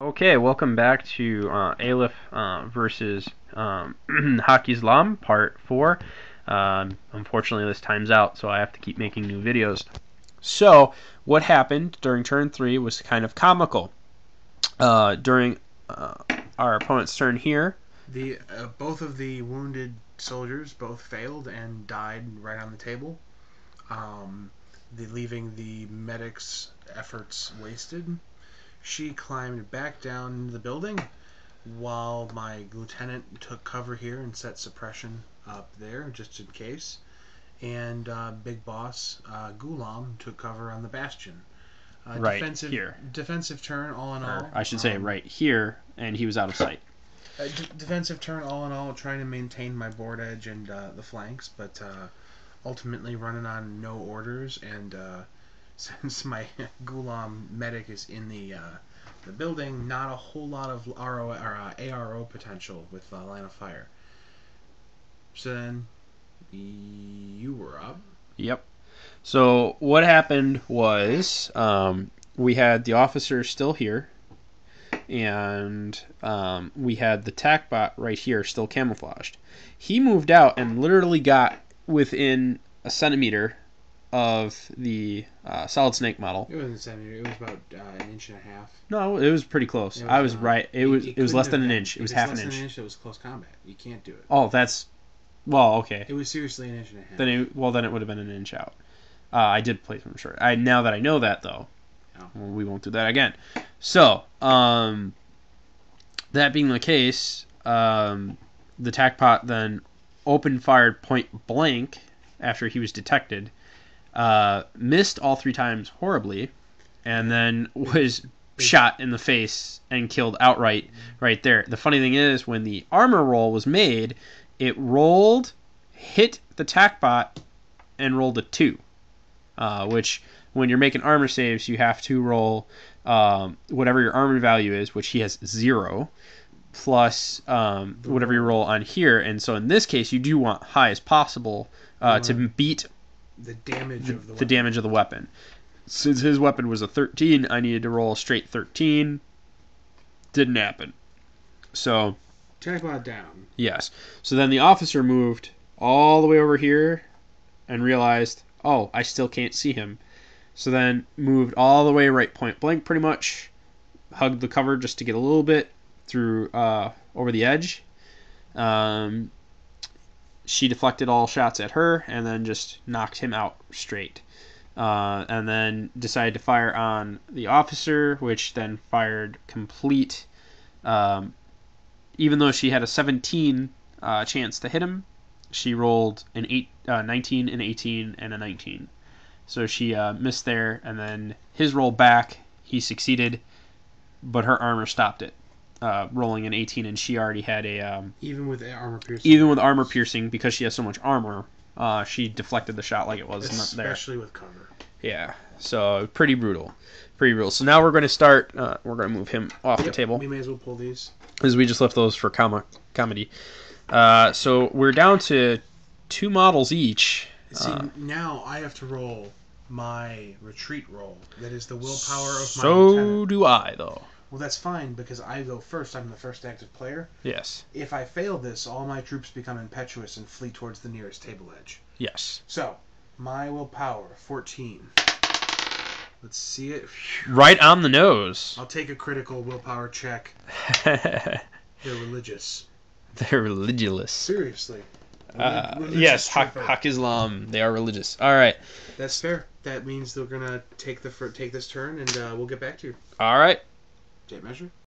Okay, welcome back to Aleph versus HaqqIslam, part 4. Unfortunately, this time's out, so I have to keep making new videos. So, what happened during turn 3 was kind of comical. During our opponent's turn here, both of the wounded soldiers both failed and died right on the table, leaving the medic's efforts wasted. She climbed back down into the building while my lieutenant took cover here and set suppression up there just in case. And Big Boss Ghulam took cover on the bastion. right here. Defensive turn all in all. I should say right here, and he was out of sight. Defensive turn all in all, trying to maintain my board edge and the flanks, but ultimately running on no orders. And since my Ghulam medic is in the building, not a whole lot of ARO potential with line of fire. So then you were up. Yep. So what happened was we had the officer still here, and we had the TAC bot right here still camouflaged. He moved out and literally got within a centimeter of the solid snake model. It wasn't a centimeter. It was about an inch and a half. No, it was pretty close. I was right. It was less than an inch. It was half an inch. Less than an inch. It was close combat. You can't do it. Oh, that's okay. It was seriously an inch and a half. Then it would have been an inch out. I did place him short. Now that I know that though, well, we won't do that again. So that being the case, the TAC pot then open fired point blank after he was detected. Missed all 3 times horribly, and then was shot in the face and killed outright right there. The funny thing is, when the armor roll was made, it rolled, hit the TAC bot, and rolled a 2. Which, when you're making armor saves, you have to roll whatever your armor value is, which he has 0, plus whatever you roll on here. And so in this case, you do want high as possible to beat the damage of the weapon. Since his weapon was a 13, I needed to roll a straight 13. Didn't happen. So TAC bot down. Yes. So then the officer moved all the way over here and realized, oh, I still can't see him. So then moved all the way right point blank pretty much. Hugged the cover just to get a little bit through over the edge. She deflected all shots at her and then just knocked him out straight. And then decided to fire on the officer, which then fired complete. Even though she had a 17 chance to hit him, she rolled an 19, an 18, and a 19. So she missed there, and then his roll back, he succeeded, but her armor stopped it. Rolling an 18, and she already had a... even with armor piercing. Even with armor piercing, because she has so much armor, she deflected the shot like it was there. Especially with cover. Yeah, so pretty brutal. Pretty brutal. So now we're going to start... we're going to move him off the table. We may as well pull these. Because we just left those for comedy. So we're down to 2 models each. See, now I have to roll my retreat roll. That is the willpower of my lieutenant. So do I, though. Well, that's fine, because I go first. I'm the first active player. Yes. If I fail this, all my troops become impetuous and flee towards the nearest table edge. Yes. So, my willpower, 14. Let's see it. Right on the nose. I'll take a critical willpower check. They're religious. They're religious. Seriously. Yes, HaqqIslam. They are religious. All right. That's fair. That means they're gonna take this turn, and we'll get back to you. All right. Tape measure.